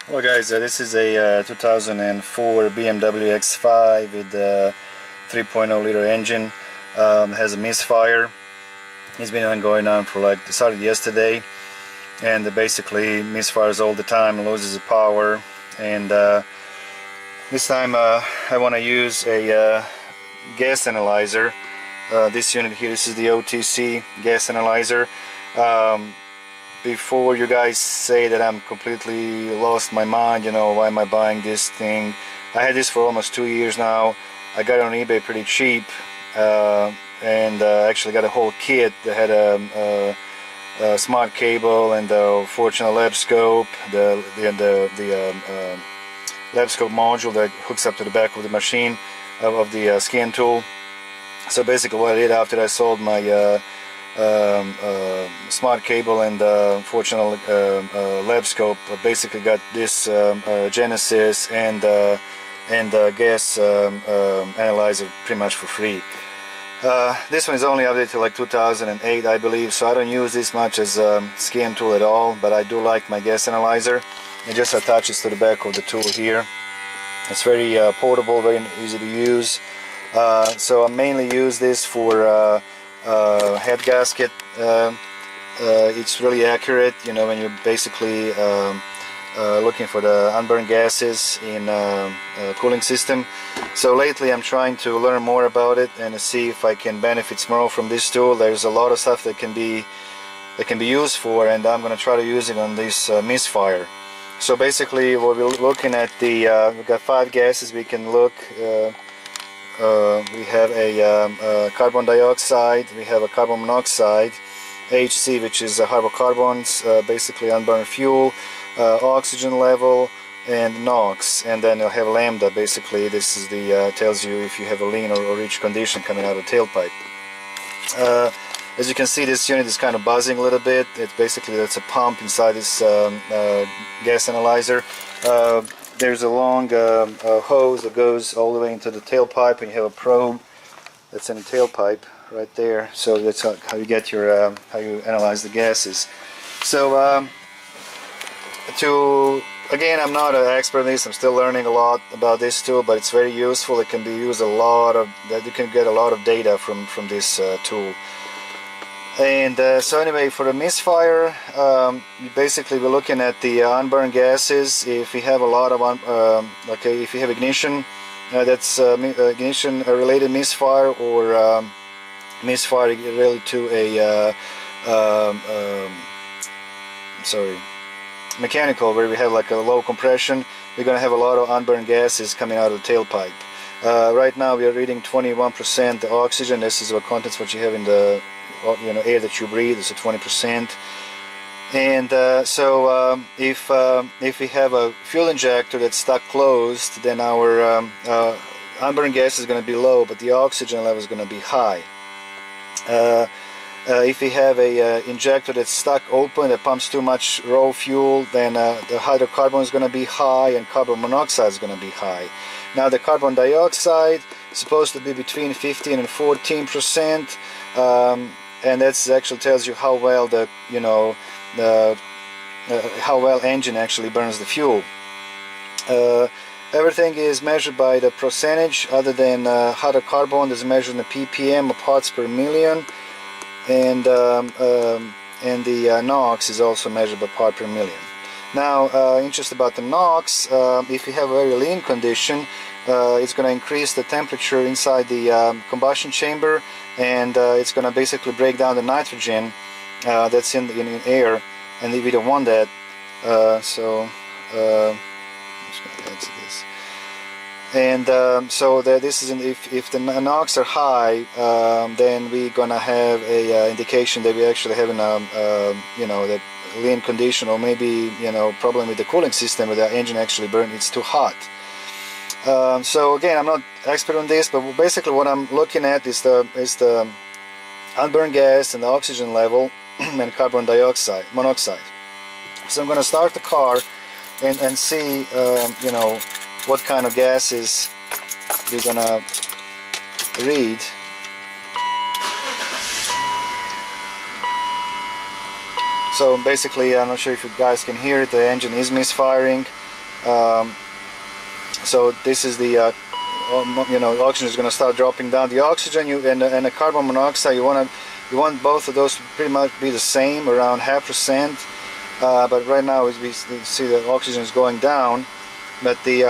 Well guys, this is a 2004 BMW X5 with a 3.0 liter engine. Has a misfire. It's been going on for it started yesterday, and basically misfires all the time, loses the power, and this time I want to use a gas analyzer. This unit here, this is the OTC gas analyzer. Before you guys say that I'm completely lost my mind, you know, why am I buying this thing? I had this for almost 2 years now. I got it on eBay pretty cheap, and actually got a whole kit that had a smart cable and the Fortune lab scope, the lab scope module that hooks up to the back of the machine of the scan tool. So basically what I did after I sold my smart cable and Fortune lab scope, basically got this Genesis and gas analyzer pretty much for free. This one is only updated to like 2008, I believe, so I don't use this much as a scan tool at all, but I do like my gas analyzer. It just attaches to the back of the tool here. It's very portable, very easy to use. So I mainly use this for head gasket. It's really accurate, you know, when you're basically looking for the unburned gases in cooling system. So lately I'm trying to learn more about it and see if I can benefit more from this tool. There's a lot of stuff that can be used for, and I'm going to try to use it on this Misfire. So basically what we're looking at, we've got 5 gases we can look. We have a carbon dioxide, we have a carbon monoxide, HC, which is hydrocarbons, basically unburned fuel, oxygen level, and NOx, and then you'll have lambda. Basically this is the tells you if you have a lean or rich condition coming out of the tailpipe. As you can see, this unit is kind of buzzing a little bit. It's basically, that's a pump inside this gas analyzer. There's a long hose that goes all the way into the tailpipe, and you have a probe that's in the tailpipe right there. So that's how you get your how you analyze the gases. So again, I'm not an expert in this. I'm still learning a lot about this tool, but it's very useful. It can be used you can get a lot of data from this tool. And so anyway, for the Misfire, basically we're looking at the unburned gases. If we have a lot of if you have ignition, that's ignition related misfire, or misfire related to a mechanical, where we have like a low compression, we're going to have a lot of unburned gases coming out of the tailpipe. Right now we are reading 21% oxygen. This is what contents what you have in the air that you breathe is at 20%. And so if we have a fuel injector that's stuck closed, then our unburned gas is going to be low, but the oxygen level is going to be high. If we have a injector that's stuck open, that pumps too much raw fuel, then the hydrocarbon is going to be high and carbon monoxide is going to be high. Now the carbon dioxide is supposed to be between 15 and 14%, and that actually tells you how well how well engine actually burns the fuel. Everything is measured by the percentage, other than hydrocarbon is measured in the ppm, or parts per million, and the NOx is also measured by part per million. Now, interest about the NOx, if you have a very lean condition, it's going to increase the temperature inside the combustion chamber, and it's going to basically break down the nitrogen that's in air, and we don't want that. I'm just going to answer this. And so this is if the NOx are high, then we're gonna have a indication that we actually having that lean condition, or maybe problem with the cooling system, where the engine actually it's too hot. So again, I'm not expert on this, but basically what I'm looking at is the unburned gas and the oxygen level and carbon monoxide. So I'm going to start the car and see what kind of gases we're going to read. So basically, I'm not sure if you guys can hear it, the engine is misfiring. So this is the oxygen is going to start dropping down. The oxygen and the carbon monoxide, you want both of those to pretty much be the same, around 0.5%. But right now we see the oxygen is going down. But the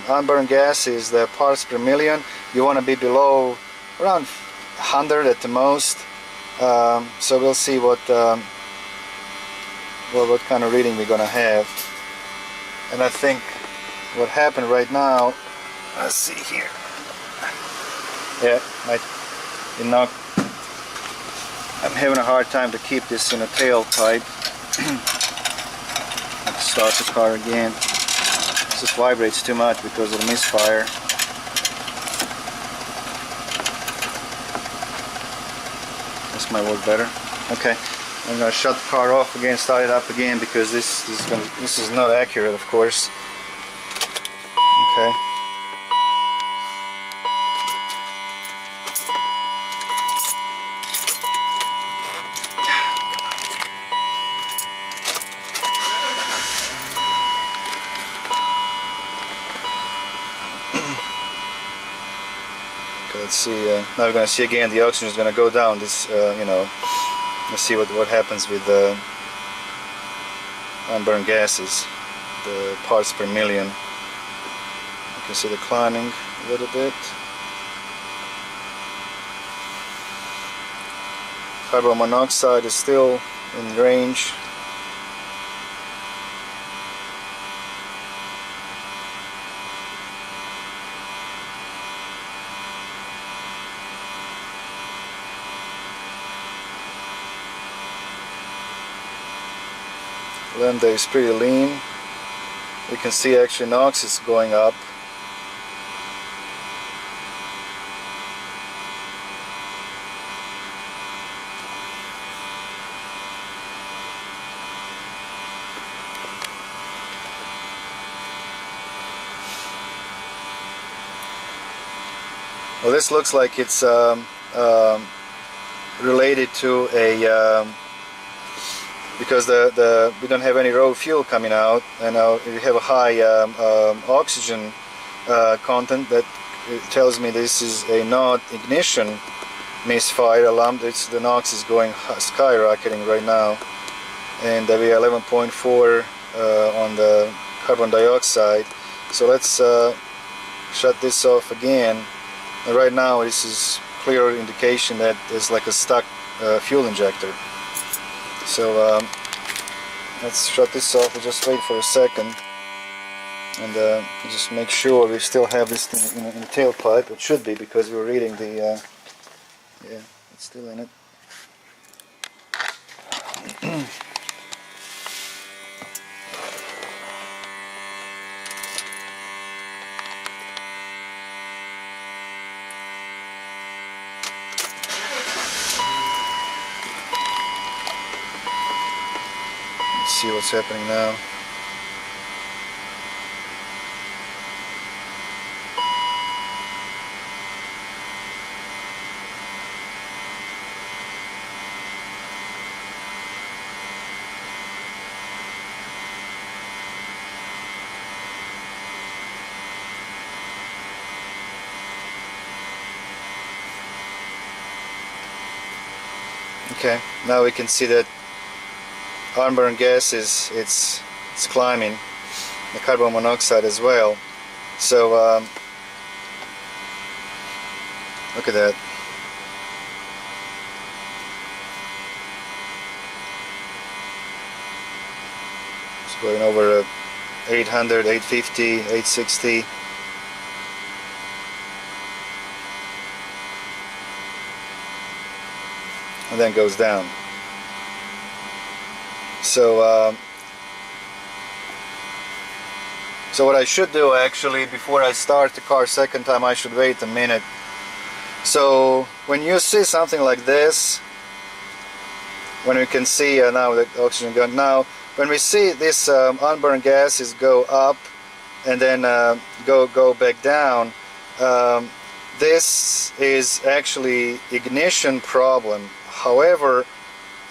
unburned gases, the parts per million, you want to be below around 100 at the most. So we'll see what kind of reading we're going to have. And I think what happened right now, let's see here. Yeah, I'm having a hard time to keep this in a tailpipe. Let's start the car again. This vibrates too much because of the misfire. This might work better. Okay, I'm gonna shut the car off again, start it up again, because this is not accurate, of course. Okay. Let's see. Now we're going to see again. The oxygen is going to go down. This, let's see what happens with the unburned gases, the parts per million. You can see declining a little bit. Carbon monoxide is still in range. Lambda is pretty lean. We can see actually NOx is going up. Well, this looks like it's related to a because we don't have any raw fuel coming out, and we have a high oxygen content. That tells me this is a not ignition misfire alarm. The NOx is going skyrocketing right now, and we are 11.4 on the carbon dioxide. So let's shut this off again. And right now this is clear indication that there's like a stuck fuel injector. So let's shut this off. We'll just wait for a second and just make sure we still have this thing in the tailpipe. It should be, because we're reading the yeah, it's still in it. See what's happening now. Okay, now we can see that unburned gas it's climbing, the carbon monoxide as well. So look at that. It's going over 800, 850, 860. And then goes down. So so what I should do, actually, before I start the car second time, I should wait a minute. So when you see something like this, when we can see now the oxygen going, now when we see this unburned gases go up and then go back down, this is actually ignition problem. However,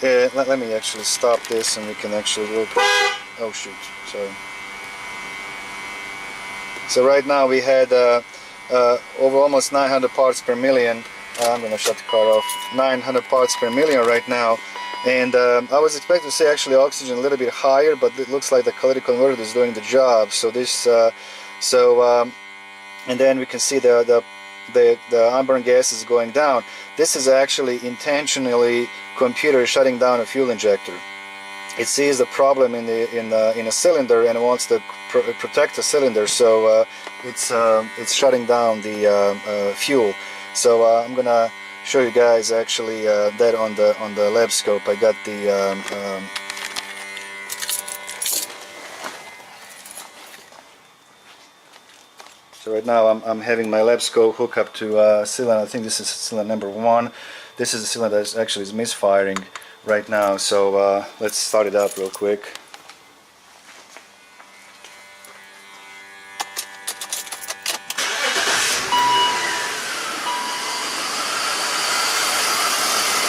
let me actually stop this and we can actually look. Oh shoot, sorry. So right now we had over almost 900 parts per million. I'm gonna shut the car off. 900 parts per million right now, and I was expecting to see actually oxygen a little bit higher, but it looks like the catalytic converter is doing the job. So this, and then we can see the unburned gas is going down. This is actually intentionally computer shutting down a fuel injector. It sees the problem in a cylinder and wants to protect the cylinder, so it's shutting down the fuel. So I'm gonna show you guys actually that on the lab scope. I got the so right now I'm having my lab scope hook up to cylinder. I think this is cylinder number 1. This is the cylinder that actually is misfiring right now. So let's start it up real quick.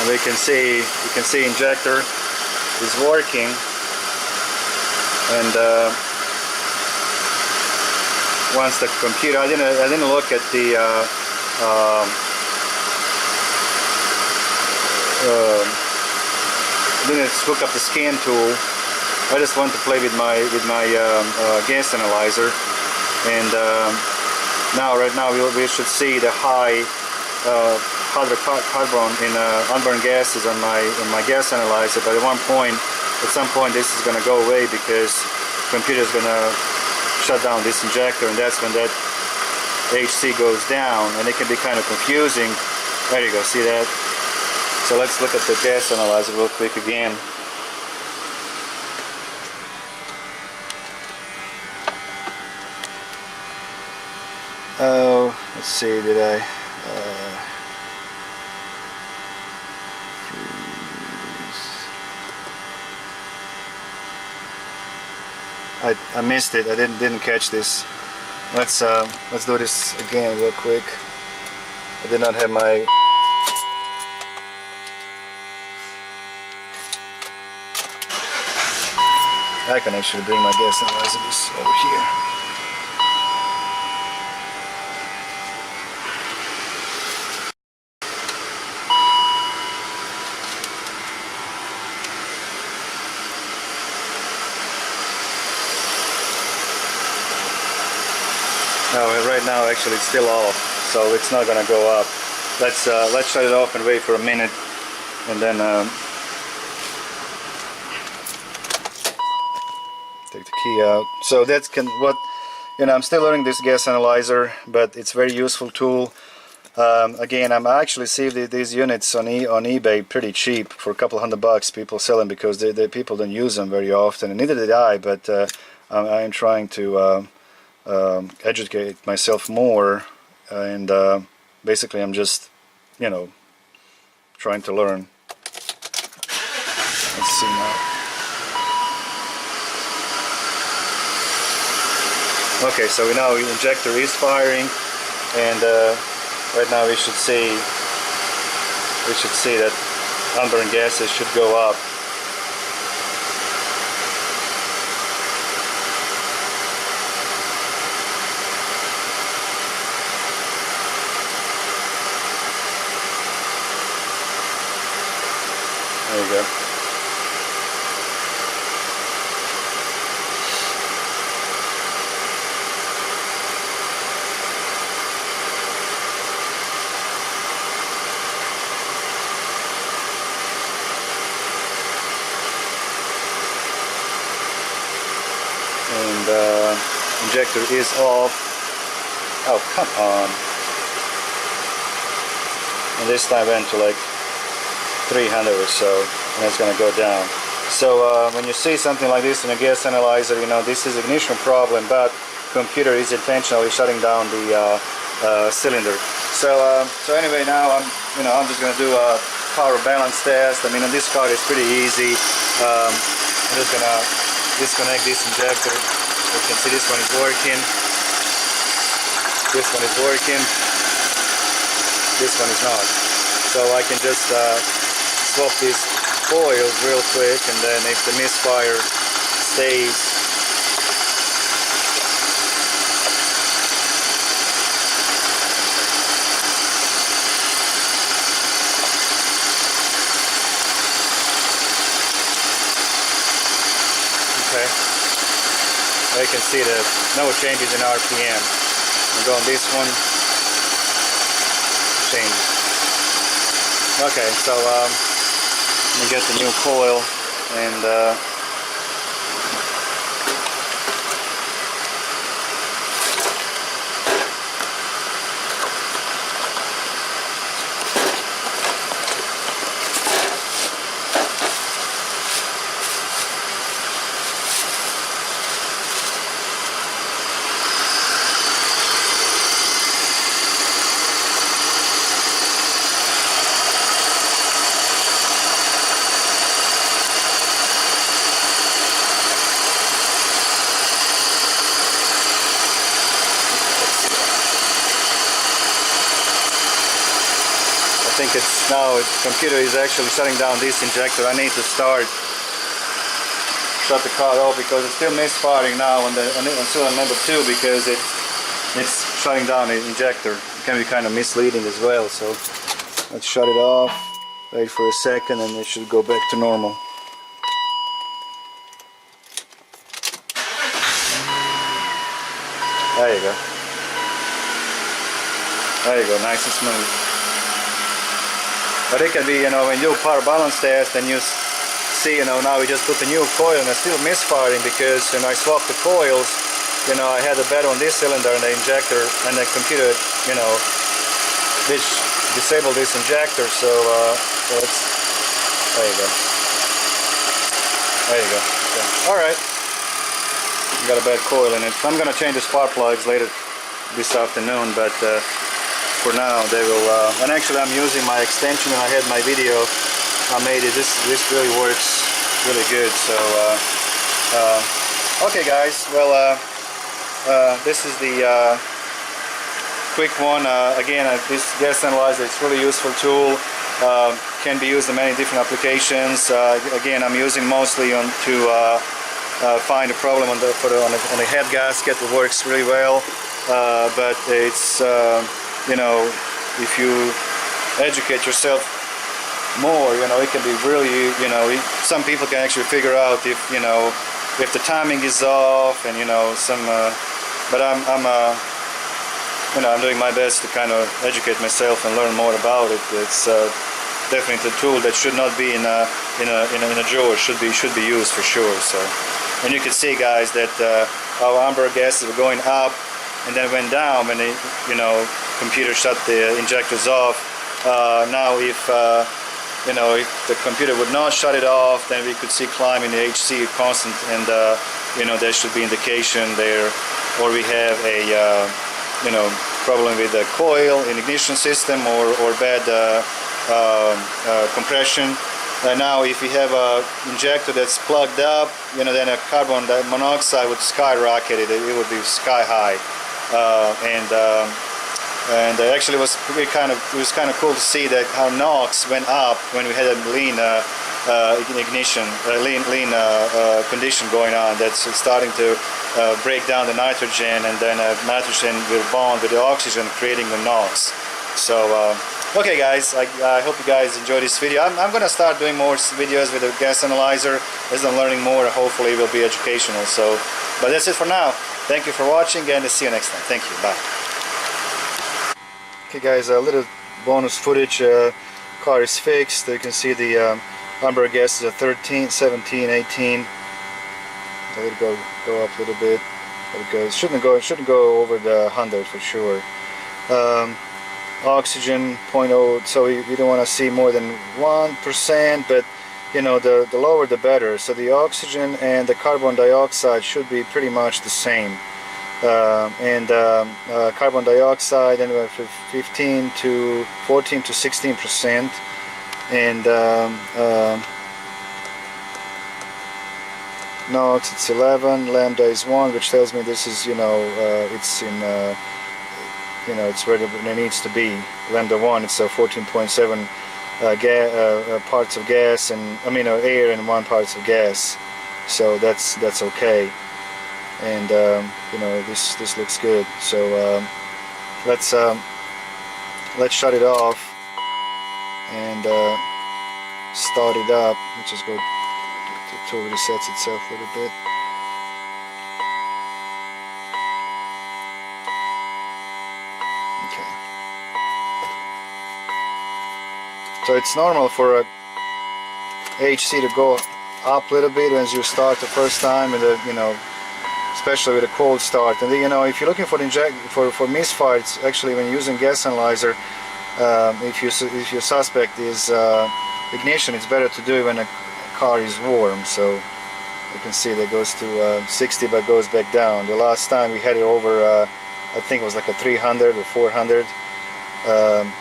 And you can see injector is working, and once the computer, I didn't look at the didn't hook up the scan tool. I just want to play with my gas analyzer, and right now we should see the high hydrocarbon in unburned gases on my gas analyzer. But at some point this is going to go away, because the computer is going to shut down this injector, and that's when that HC goes down, and it can be kind of confusing. There you go, see that? So let's look at the gas analyzer real quick again. Oh, let's see, did I I missed it. I didn't catch this. Let's do this again real quick. I did not have my I can actually bring my gas analyzer over here. No, right now actually it's still off, so it's not gonna go up. Let's shut it off and wait for a minute, and then take the key out. So that's I'm still learning this gas analyzer, but it's a very useful tool. Again, I'm actually see these units on eBay pretty cheap for a couple $100. People sell them because people don't use them very often, and neither did I. But I am trying to educate myself more, and basically I'm just trying to learn. Let's see now. Okay, so we know the injector is firing, and right now we should see that unburned gases should go up. There you go. And injector is off. Oh, come on. And this time went to like 300 or so, and it's going to go down. So when you see something like this in a gas analyzer, this is ignition problem, but computer is intentionally shutting down the cylinder. So anyway, now I'm just going to do a power balance test. I mean, this car is pretty easy. I'm just going to disconnect this injector. You can see this one is working. This one is working. This one is not. So I can just swap these coils real quick, and then if the misfire stays, Okay. You can see that no changes in RPM. We go on this one. Changes. Okay, so let me get the new coil and I think it's now the computer is actually shutting down this injector. I need to shut the car off because it's still misfiring now on cylinder number 2 because it's shutting down the injector. It can be kind of misleading as well. So let's shut it off. Wait for a second, and it should go back to normal. There you go. There you go. Nice and smooth. But it can be, when you do power balance test and you see, now we just put the new coil and it's still misfiring because when I swapped the coils, I had a bed on this cylinder and the injector, and the computer, disabled this injector. So there you go. There you go. Yeah. All right. Got a bad coil in it. I'm gonna change the spark plugs later this afternoon, but for now they will. And actually, I'm using my extension, and I had my video. I made it. This really works really good. So okay, guys. Well, this is the quick one. Again, this gas analyzer. It's a really useful tool. Can be used in many different applications. Again, I'm using mostly to find a problem on the head gasket. It works really well, but it's if you educate yourself more, it can be really, some people can actually figure out if the timing is off, and but I'm doing my best to kind of educate myself and learn more about it. It's definitely a tool that should not be in a drawer. Should be used for sure. So. And you can see, guys, that our amber gases were going up and then went down when the computer shut the injectors off. Now, if the computer would not shut it off, then we could see climbing the HC constant, and there should be indication there, or we have a problem with the coil in ignition system or bad compression. Now, if we have an injector that's plugged up, then a carbon monoxide would skyrocket. It would be sky high, and actually it was kind of cool to see that how NOx went up when we had a lean ignition, lean condition going on. That's starting to break down the nitrogen, and then nitrogen will bond with the oxygen, creating the NOx. So. Okay, guys, I hope you guys enjoyed this video. I'm going to start doing more videos with the gas analyzer as I'm learning more. Hopefully it will be educational. So, but that's it for now. Thank you for watching, and see you next time. Thank you. Bye. Okay, guys, a little bonus footage. Car is fixed. You can see the amber gases are 13, 17, 18. Let it go up a little bit. Let it go. It shouldn't go over the 100 for sure. Oxygen 0.0, so we don't want to see more than 1%, but the lower the better. So the oxygen and the carbon dioxide should be pretty much the same, and carbon dioxide anywhere from 14 to 16%, and NOx it's 11, lambda is 1, which tells me this is it's in it's where it needs to be. Lambda 1, it's 14.7 parts of gas, and air and 1 parts of gas. So that's okay. And this looks good. So let's shut it off and start it up. Let's just go. The tool resets itself a little bit. So it's normal for a HC to go up a little bit when you start the first time, and especially with a cold start. And if you're looking for misfire, it's actually when you're using gas analyzer. If your suspect is ignition, it's better to do it when a car is warm. So you can see that goes to 60 but goes back down. The last time we had it over, I think it was like a 300 or 400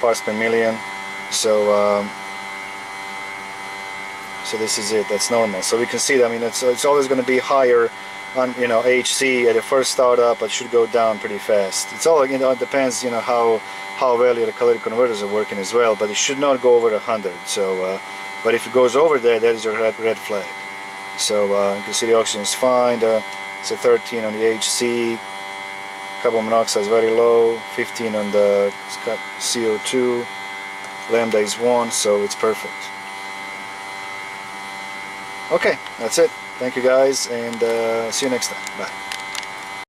parts per million. So so this is it. That's normal. So we can see that. I mean, it's always going to be higher on HC at the first startup, but should go down pretty fast. It's all it depends how well your catalytic converters are working as well. But it should not go over 100. So but if it goes over there, that is a red flag. So you can see the oxygen is fine. It's a 13 on the HC. Carbon monoxide is very low. 15 on the CO2. Lambda is 1, so it's perfect. Okay, that's it. Thank you guys, and see you next time. Bye.